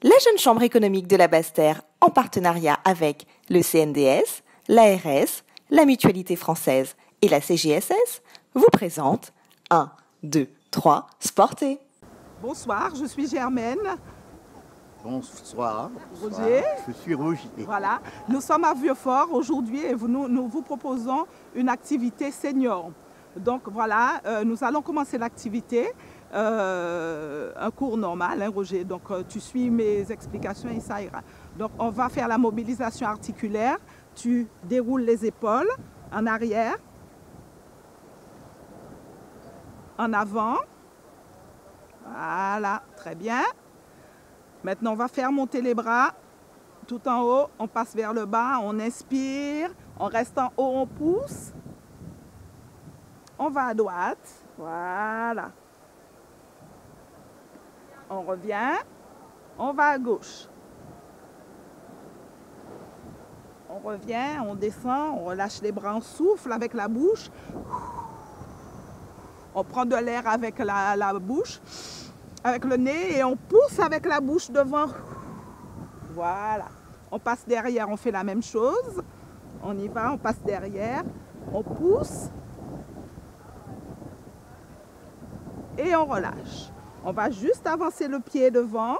La Jeune Chambre économique de la Basse-Terre, en partenariat avec le CNDS, l'ARS, la Mutualité française et la CGSS, vous présente 1, 2, 3, Sporté. Bonsoir, je suis Germaine. Bonsoir. Roger. Je suis Roger. Voilà, nous sommes à Vieux-Fort aujourd'hui et nous vous proposons une activité senior. Donc voilà, nous allons commencer l'activité, un cours normal, hein, Roger. Donc tu suis mes explications et ça ira. Donc on va faire la mobilisation articulaire. Tu déroules les épaules en arrière, en avant. Voilà, très bien. Maintenant, on va faire monter les bras tout en haut. On passe vers le bas, on inspire. On reste en haut, on pousse. On va à droite. Voilà. On revient. On va à gauche. On revient, on descend, on relâche les bras, on souffle avec la bouche. On prend de l'air avec la bouche, avec le nez et on pousse avec la bouche devant. Voilà. On passe derrière, on fait la même chose. On y va, on passe derrière, on pousse et on relâche. On va juste avancer le pied devant.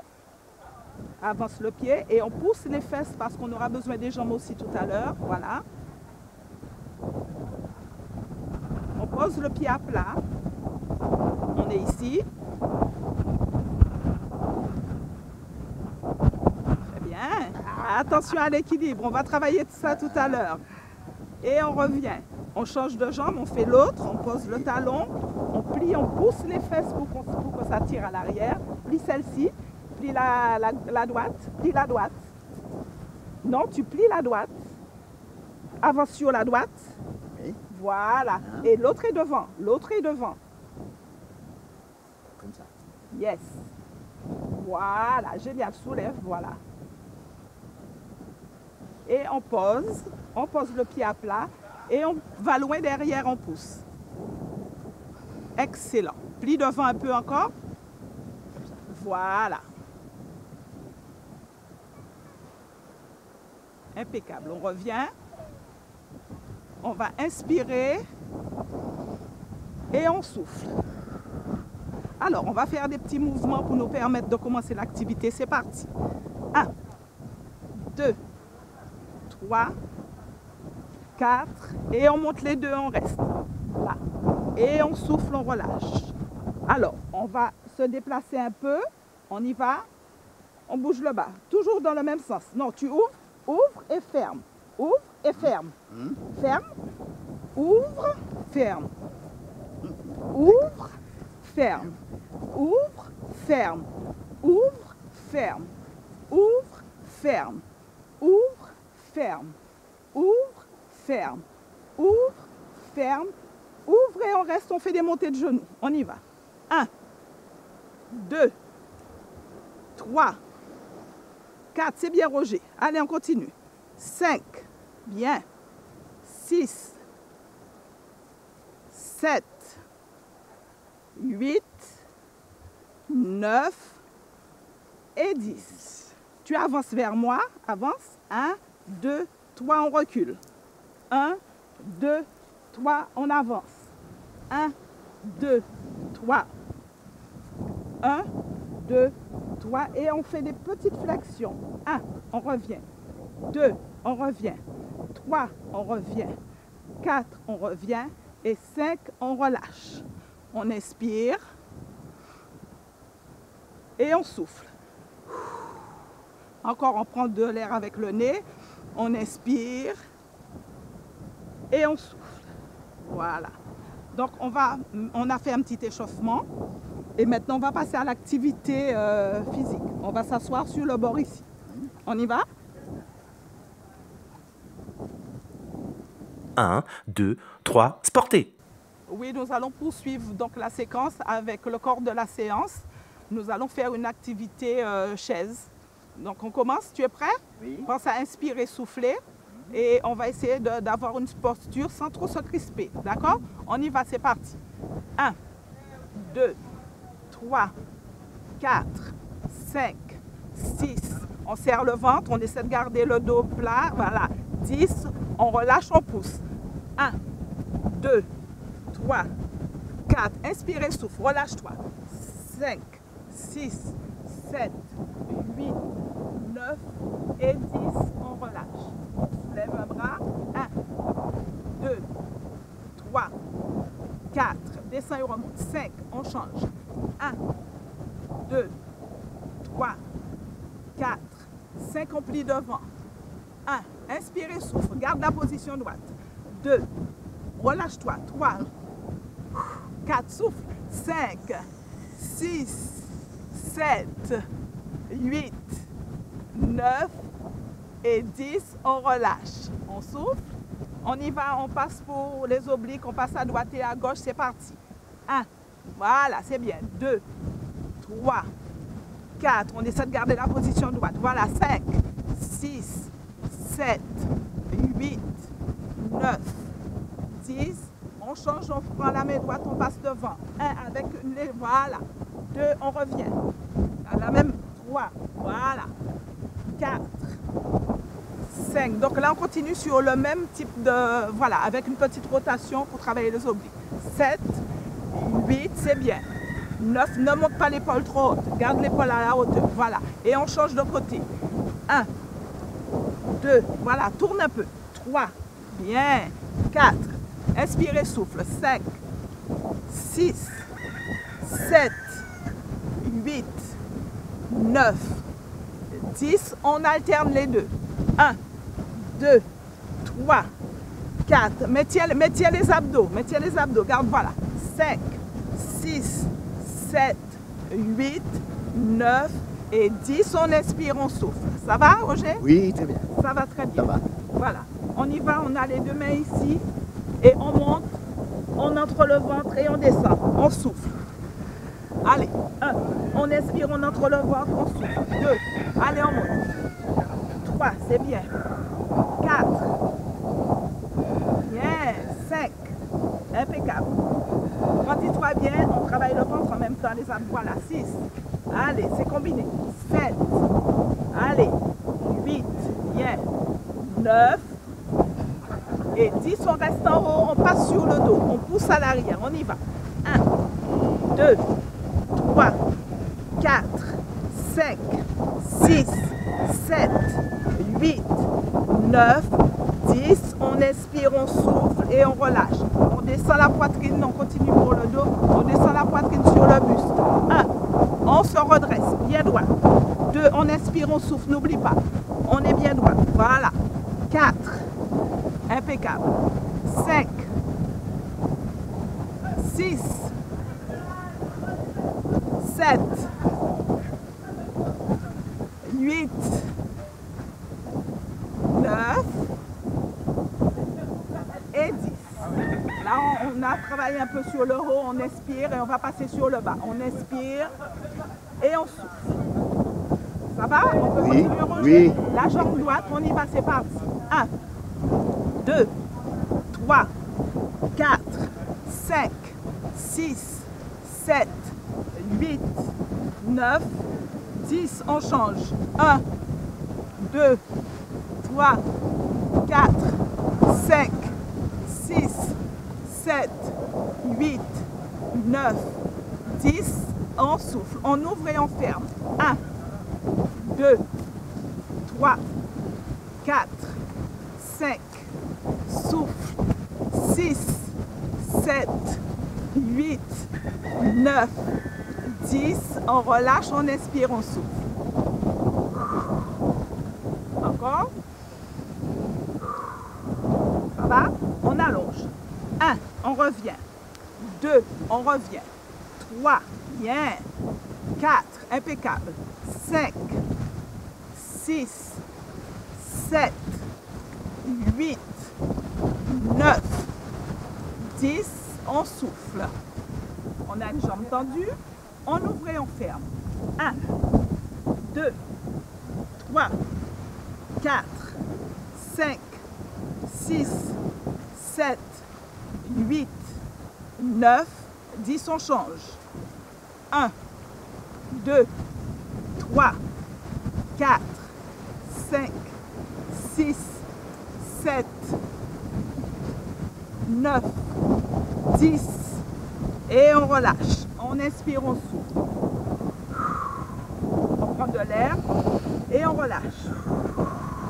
Avance le pied et on pousse les fesses parce qu'on aura besoin des jambes aussi tout à l'heure. Voilà. On pose le pied à plat. On est ici. Très bien. Attention à l'équilibre. On va travailler ça tout à l'heure. Et on revient. On change de jambe, on fait l'autre. On pose le talon. On plie, on pousse les fesses pour que ça tire à l'arrière. Plie celle-ci. Plie la droite, plie la droite. Non, tu plies la droite. Avance sur la droite. Oui. Voilà. Et l'autre est devant. L'autre est devant. Comme ça. Yes. Voilà. Génial. Soulève. Voilà. Et on pose. On pose le pied à plat. Et on va loin derrière, on pousse. Excellent. Plie devant un peu encore. Voilà. Impeccable. On revient. On va inspirer et on souffle. Alors, on va faire des petits mouvements pour nous permettre de commencer l'activité. C'est parti. 1, 2, 3, 4. Et on monte les deux, on reste. Là. Et on souffle, on relâche. Alors, on va se déplacer un peu. On y va. On bouge le bas. Toujours dans le même sens. Non, tu ouvres. Ouvre et ferme. Ouvre et ferme. Ferme. Ouvre, ferme. Ouvre, ferme. Ouvre, ferme. Ouvre, ferme. Ouvre, ferme. Ouvre, ferme. Ouvre, ferme. Ouvre, ferme. Ouvre et on reste, on fait des montées de genoux. On y va. 1, 2, 3, 4, c'est bien Roger. Allez, on continue. 5, bien. 6, 7, 8, 9 et 10. Tu avances vers moi. Avance. 1, 2, 3, on recule. 1, 2, 3, on avance. 1, 2, 3. 1, 2, 3 et on fait des petites flexions. 1, on revient. 2, on revient. 3, on revient. 4, on revient. Et 5, on relâche. On inspire. Et on souffle. Encore, on prend de l'air avec le nez. On inspire. Et on souffle. Voilà. Donc, on a fait un petit échauffement. Et maintenant, on va passer à l'activité physique. On va s'asseoir sur le bord ici. On y va? 1, 2, 3, Sporté. Oui, nous allons poursuivre donc la séquence avec le corps de la séance. Nous allons faire une activité chaise. Donc, on commence. Tu es prêt? Oui. Pense à inspirer, souffler. Et on va essayer d'avoir une posture sans trop se crisper. D'accord? On y va, c'est parti. 1, 2, 3, 4, 5, 6. On serre le ventre, on essaie de garder le dos plat. Voilà. 10. On relâche, on pousse. 1, 2, 3, 4. Inspirez, souffle. Relâche-toi. 5, 6, 7, 8, 9 et 10. On relâche. On soulève un bras. 1, 2, 3, 4. Descend et remonte. 5. On change. 1, 2, 3, 4. 5. On plie devant. 1. Inspirez, souffle. Garde la position droite. 2. Relâche-toi. 3. 4. Souffle. 5, 6, 7, 8, 9 et 10. On relâche. On souffle. On y va. On passe pour les obliques. On passe à droite et à gauche. C'est parti. 1. Voilà, c'est bien. 2, 3, 4. On essaie de garder la position droite. Voilà. 5, 6, 7, 8, 9, 10. On change, on prend la main droite, on passe devant. 1 avec les... Voilà. 2, on revient. À la même... 3. Voilà. 4. 5. Donc là, on continue sur le même type de... Voilà, avec une petite rotation pour travailler les obliques. 7, 8, c'est bien. 9, ne monte pas l'épaule trop haute. Garde l'épaule à la hauteur. Voilà. Et on change de côté. 1, 2, voilà, tourne un peu. 3, bien. 4, inspirez, souffle. 5, 6, 7, 8, 9, 10. On alterne les deux. 1, 2, 3, 4. Mettez les abdos. Mettez les abdos. Garde, voilà. 5, 6, 7, 8, 9 et 10. On inspire, on souffle. Ça va, Roger? Oui, très bien. Ça va très bien. Ça va. Voilà. On y va, on a les deux mains ici. Et on monte, on entre le ventre et on descend. On souffle. Allez. 1. On inspire, on entre le ventre, on souffle. 2. Allez, on monte. 3. C'est bien. 4. Bien. 5. Impeccable. Prends-toi bien, on travaille le ventre en même temps, les abdos. Voilà. 6. Allez, c'est combiné. 7. Allez. 8. Bien. 9. Et 10, on reste en haut, on passe sur le dos. On pousse à l'arrière, on y va. 1, 2, 3, 4, 5, 6, 7, 8, 9, 10. On inspire, on souffle et on relâche. On descend la poitrine, on continue pour le dos. On descend la poitrine sur le buste. 1, on se redresse, bien droit. 2, on inspire, on souffle, n'oublie pas. On est bien droit. Voilà. 4. Impeccable. 5. 6. 7. 8. 9. Et 10. Là, on a travaillé un peu sur le haut. On expire et on va passer sur le bas. On expire et on souffle. Ça va? On peut continuer, Roger? Oui. La jambe droite, on y va, c'est parti. 1, 2, 3, 4, 5, 6, 7, 8, 9, 10. On change. 1, 2, 3, 4, 5, 6, 7, 8, 9, 10. On souffle. On ouvre et on ferme. 1, 2, 3, 4, 5, souffle, 6, 7, 8, 9, 10. On relâche, on expire, on souffle. Encore. Ça va? On allonge. 1, on revient. 2, on revient. 3, bien. 4, impeccable. 5, 6, 7, 8, 9, 10. On souffle. On a une jambe tendue. On ouvre et on ferme. 1, 2, 3, 4, 5, 6, 7, 8, 9, 10. On change. 1, 2, 3, 4, 5, 6, 7, 9, 10. Et on relâche. On inspire, on souffle. On prend de l'air et on relâche.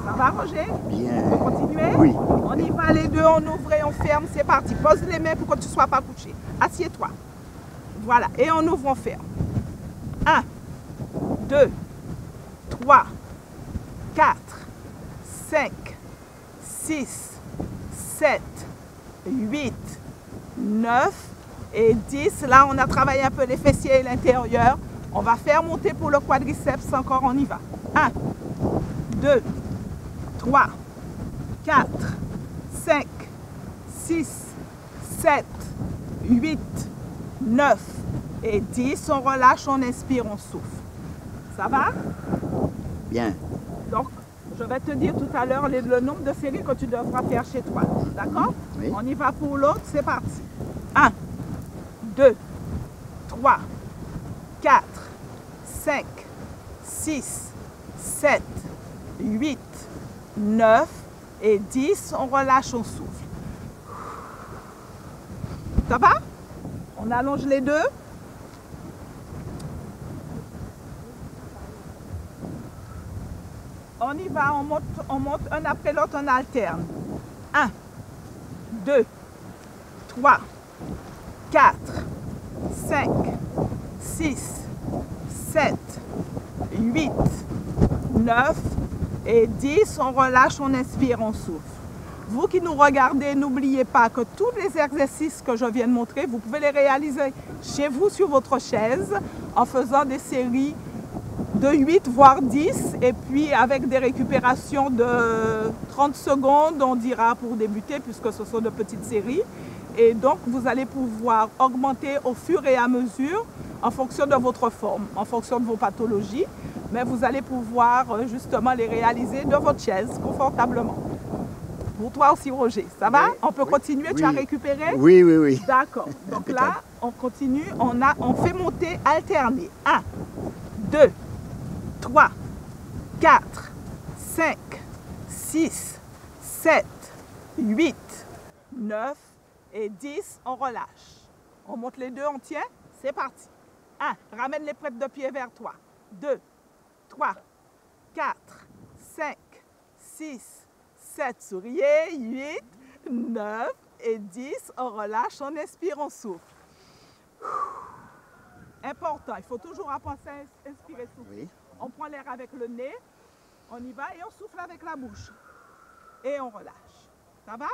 Ça va, Roger? Bien. On peut continuer? Oui. On y va les deux, on ouvre et on ferme. C'est parti. Pose les mains pour que tu ne sois pas couché. Assieds-toi. Voilà. Et on ouvre, on ferme. 1, 2, 3, 4, 5, 6, 7, 8, 9 et 10. Là, on a travaillé un peu les fessiers et l'intérieur. On va faire monter pour le quadriceps encore. On y va. 1, 2, 3, 4, 5, 6, 7, 8, 9 et 10. On relâche, on inspire, on souffle. Ça va? Bien. Donc, je vais te dire tout à l'heure le nombre de séries que tu devras faire chez toi. D'accord? Oui. On y va pour l'autre, c'est parti. 1, 2, 3, 4, 5, 6, 7, 8, 9 et 10. On relâche, on souffle. Ça va? On allonge les deux. On y va, on monte un après l'autre, on alterne. 1, 2, 3, 4, 5, 6, 7, 8, 9 et 10. On relâche, on inspire, on souffle. Vous qui nous regardez, n'oubliez pas que tous les exercices que je viens de montrer, vous pouvez les réaliser chez vous sur votre chaise en faisant des séries de 8 voire 10 et puis avec des récupérations de 30 secondes, on dira pour débuter puisque ce sont de petites séries. Et donc vous allez pouvoir augmenter au fur et à mesure en fonction de votre forme, en fonction de vos pathologies, mais vous allez pouvoir justement les réaliser de votre chaise confortablement. Pour toi aussi, Roger, ça va? Oui, On peut oui, continuer, tu oui. as récupéré? Oui, oui, oui. D'accord. Donc Impeccable. là, on continue, on fait monter, alterner. 1, 2, 3, 4, 5, 6, 7, 8, 9 et 10. On relâche. On monte les deux, on tient. C'est parti. 1, ramène les prêtes de pied vers toi. 2, 3, 4, 5, 6, 7, souriez, 8, 9 et 10. On relâche, on inspire, on souffle. Important, il faut toujours penser à inspirer, souffler. Oui. On prend l'air avec le nez, on y va et on souffle avec la bouche. Et on relâche. Ça va?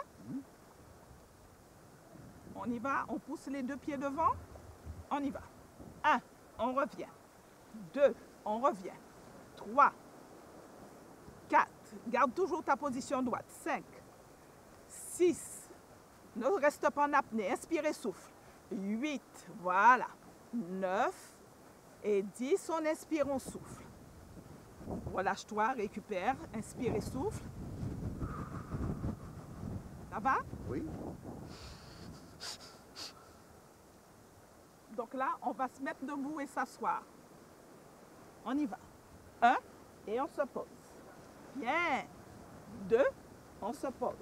On y va, on pousse les deux pieds devant. On y va. 1, on revient. 2, on revient. 3, 4, garde toujours ta position droite. 5, 6, ne reste pas en apnée, inspire et souffle. 8, voilà. 9 et 10, on inspire, on souffle. Relâche-toi, récupère, inspire et souffle. Ça va? Oui. Donc là, on va se mettre debout et s'asseoir. On y va. 1, et on se pose. Bien. 2, on se pose.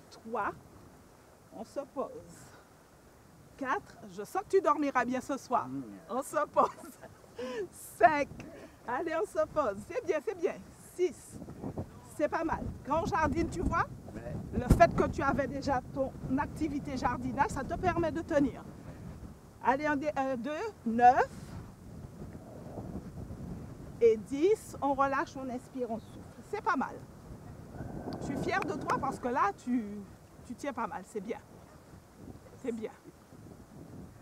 3, on se pose. 4, je sens que tu dormiras bien ce soir. On se pose. 5, allez, on se pose. C'est bien, c'est bien. 6, c'est pas mal. Quand on jardine, tu vois, le fait que tu avais déjà ton activité jardinage, ça te permet de tenir. Allez, 1, 2, 9 et 10. On relâche, on inspire, on souffle. C'est pas mal. Je suis fière de toi parce que là, tu tiens pas mal. C'est bien. C'est bien.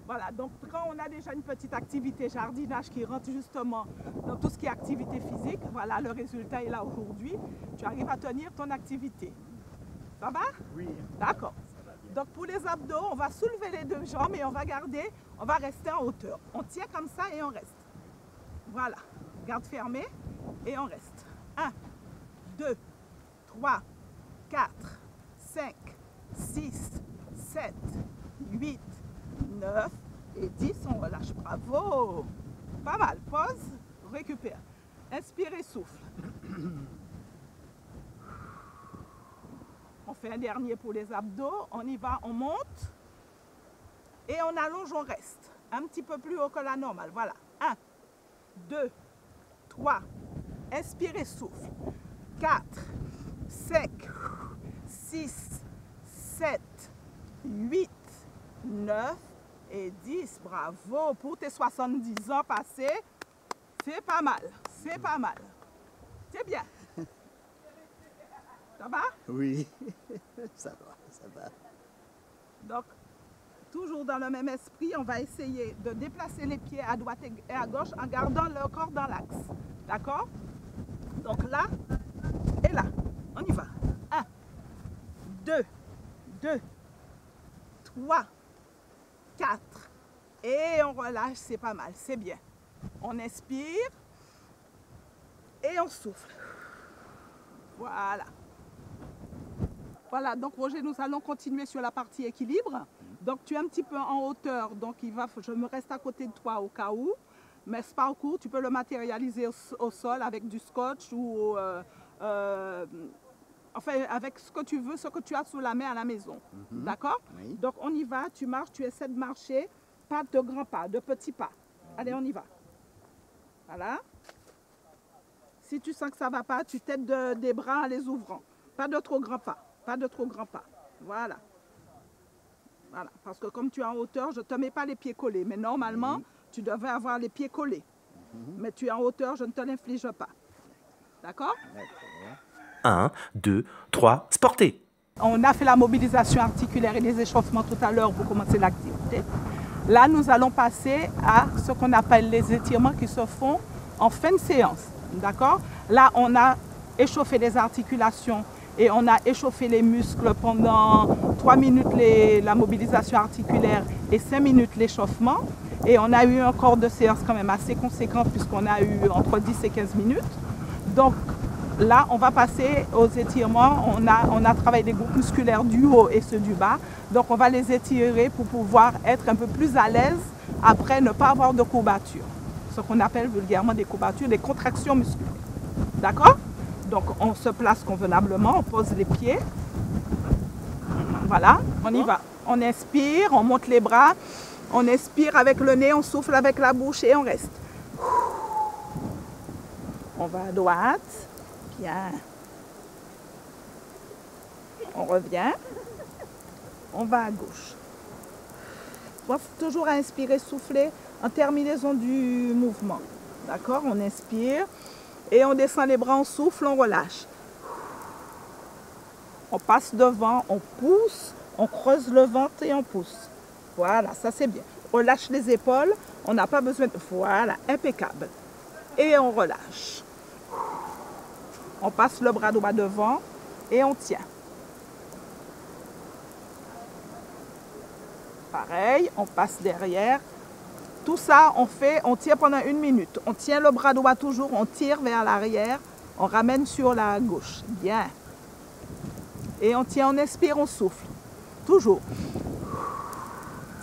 Voilà, donc quand on a déjà une petite activité jardinage qui rentre justement dans tout ce qui est activité physique, voilà, le résultat est là aujourd'hui. Tu arrives à tenir ton activité. Ça va? Oui. D'accord. Donc pour les abdos, on va soulever les deux jambes et on va rester en hauteur. On tient comme ça et on reste. Voilà. Garde fermée et on reste. 1, 2, 3, 4, 5, 6, 7, 8, 9 et 10. On relâche. Bravo. Pas mal. Pause. Récupère. Inspirez, souffle. On fait un dernier pour les abdos. On y va, on monte. Et on allonge, on reste. Un petit peu plus haut que la normale. Voilà. 1, 2, 3. Inspirez, souffle. 4, 5, 6, 7, 8, 9 et 10. Bravo. Pour tes 70 ans passés, c'est pas mal. C'est pas mal. C'est bien. Ça va? Oui, ça va, ça va. Donc, toujours dans le même esprit, on va essayer de déplacer les pieds à droite et à gauche en gardant le corps dans l'axe. D'accord? Donc là et là. On y va. 1, 2, 3, 4. Et on relâche, c'est pas mal, c'est bien. On inspire et on souffle. Voilà. Voilà, donc Roger, nous allons continuer sur la partie équilibre. Donc tu es un petit peu en hauteur, donc je me reste à côté de toi au cas où. Mais ce parcours, tu peux le matérialiser au sol avec du scotch ou enfin avec ce que tu veux, ce que tu as sous la main à la maison. D'accord? Oui. Donc on y va, tu marches, tu essaies de marcher, pas de grands pas, de petits pas. Allez, on y va. Voilà. Si tu sens que ça ne va pas, tu t'aides des bras en les ouvrant. Pas de trop grands pas. Pas de trop grands pas. Voilà. Voilà. Parce que comme tu es en hauteur, je ne te mets pas les pieds collés. Mais normalement, tu devrais avoir les pieds collés. Mais tu es en hauteur, je ne te l'inflige pas. D'accord? 1, 2, 3, sportez. On a fait la mobilisation articulaire et les échauffements tout à l'heure pour commencer l'activité. Là, nous allons passer à ce qu'on appelle les étirements qui se font en fin de séance. D'accord? Là, on a échauffé les articulations et on a échauffé les muscles pendant 3 minutes la mobilisation articulaire et 5 minutes l'échauffement. Et on a eu un corps de séance quand même assez conséquent puisqu'on a eu entre 10 et 15 minutes. Donc là, on va passer aux étirements. On a travaillé les groupes musculaires du haut et ceux du bas. Donc on va les étirer pour pouvoir être un peu plus à l'aise après ne pas avoir de courbature. Ce qu'on appelle vulgairement des courbatures, des contractions musculaires. D'accord? Donc on se place convenablement, on pose les pieds. Voilà, on y va. On inspire, on monte les bras. On expire avec le nez, on souffle avec la bouche et on reste. On va à droite. Bien. On revient. On va à gauche. Pense toujours à inspirer, souffler en terminaison du mouvement. D'accord? On inspire et on descend les bras, on souffle, on relâche. On passe devant, on pousse, on creuse le ventre et on pousse. Voilà, ça c'est bien. On relâche les épaules, on n'a pas besoin de... Voilà, impeccable. Et on relâche. On passe le bras droit devant et on tient. Pareil, on passe derrière. Tout ça, on tient pendant 1 minute. On tient le bras droit toujours, on tire vers l'arrière, on ramène sur la gauche. Bien. Et on tient, on inspire, on souffle. Toujours.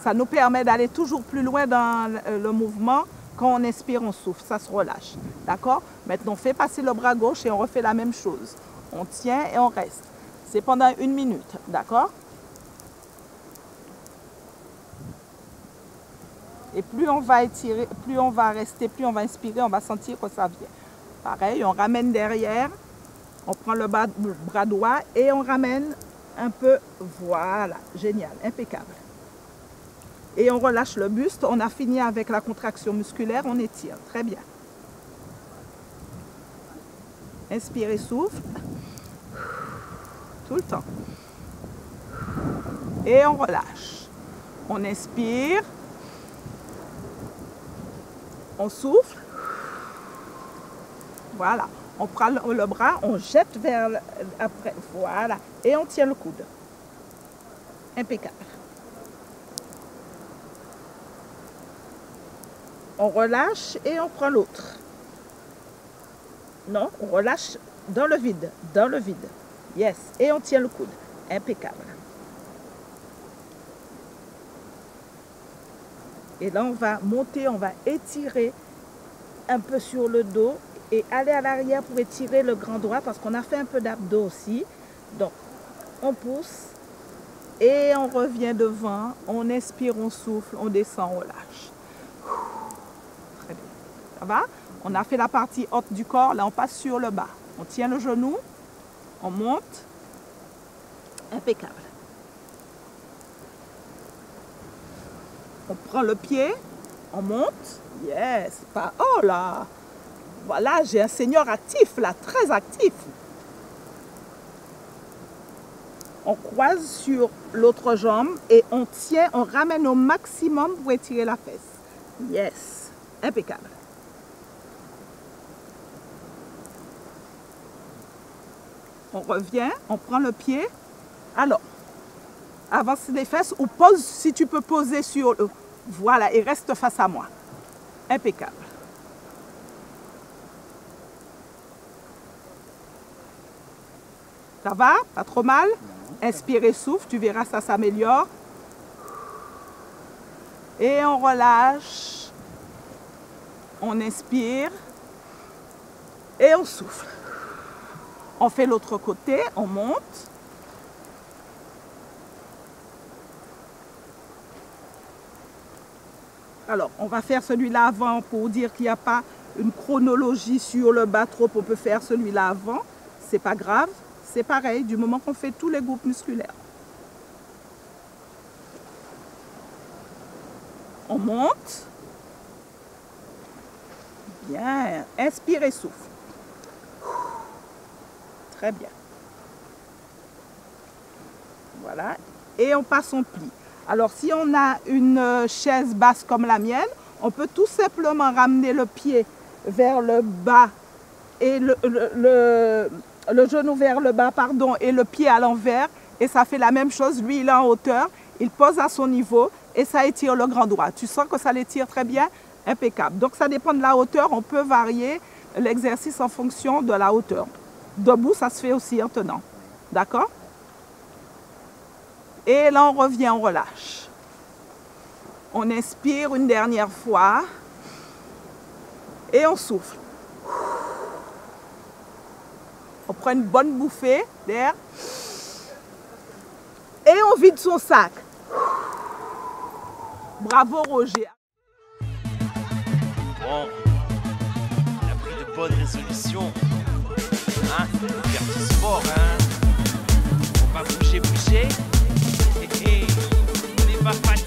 Ça nous permet d'aller toujours plus loin dans le mouvement. Quand on inspire, on souffle, ça se relâche. D'accord? Maintenant, on fait passer le bras gauche et on refait la même chose. On tient et on reste. C'est pendant 1 minute. D'accord? Et plus on va étirer, plus on va rester, plus on va inspirer, on va sentir que ça vient. Pareil, on ramène derrière, on prend le bras droit et on ramène un peu. Voilà, génial, impeccable. Et on relâche le buste, on a fini avec la contraction musculaire, on étire, très bien. Inspirez, souffle. Tout le temps. Et on relâche. On inspire. On souffle. Voilà. On prend le bras, on jette vers après. Voilà. Et on tient le coude. Impeccable. On relâche et on prend l'autre. Non, on relâche dans le vide. Dans le vide. Yes. Et on tient le coude. Impeccable. Et là, on va monter, on va étirer un peu sur le dos et aller à l'arrière pour étirer le grand droit parce qu'on a fait un peu d'abdos aussi. Donc, on pousse et on revient devant. On inspire, on souffle, on descend, on lâche. Très bien. Ça va? On a fait la partie haute du corps. Là, on passe sur le bas. On tient le genou. On monte. Impeccable. On prend le pied. On monte. Yes. Pas... Oh là! Voilà, j'ai un seigneur actif là, très actif. On croise sur l'autre jambe et on tient, on ramène au maximum pour étirer la fesse. Yes, impeccable. On revient, on prend le pied. Alors, avance les fesses ou pose si tu peux poser sur le... Voilà, et reste face à moi. Impeccable. Ça va? Pas trop mal? Inspire, souffle, tu verras, ça s'améliore. Et on relâche. On inspire. Et on souffle. On fait l'autre côté, on monte. Alors, on va faire celui-là avant pour dire qu'il n'y a pas une chronologie sur le bas trop. On peut faire celui-là avant. C'est pas grave. C'est pareil, du moment qu'on fait tous les groupes musculaires. On monte. Bien. Inspire et souffle. Très bien. Voilà. Et on passe en pli. Alors, si on a une chaise basse comme la mienne, on peut tout simplement ramener le pied vers le bas et le genou vers le bas, pardon, et le pied à l'envers. Et ça fait la même chose. Lui, il est en hauteur. Il pose à son niveau et ça étire le grand droit. Tu sens que ça l'étire très bien? Impeccable. Donc, ça dépend de la hauteur. On peut varier l'exercice en fonction de la hauteur. Debout, ça se fait aussi en tenant. D'accord? Et là, on revient, on relâche. On inspire une dernière fois. Et on souffle. On prend une bonne bouffée d'air. Et on vide son sac. Bravo, Roger. Bon, on a pris de bonnes résolutions. Hein? Faire du sport, hein? On va bouger. On n'est pas fatigué.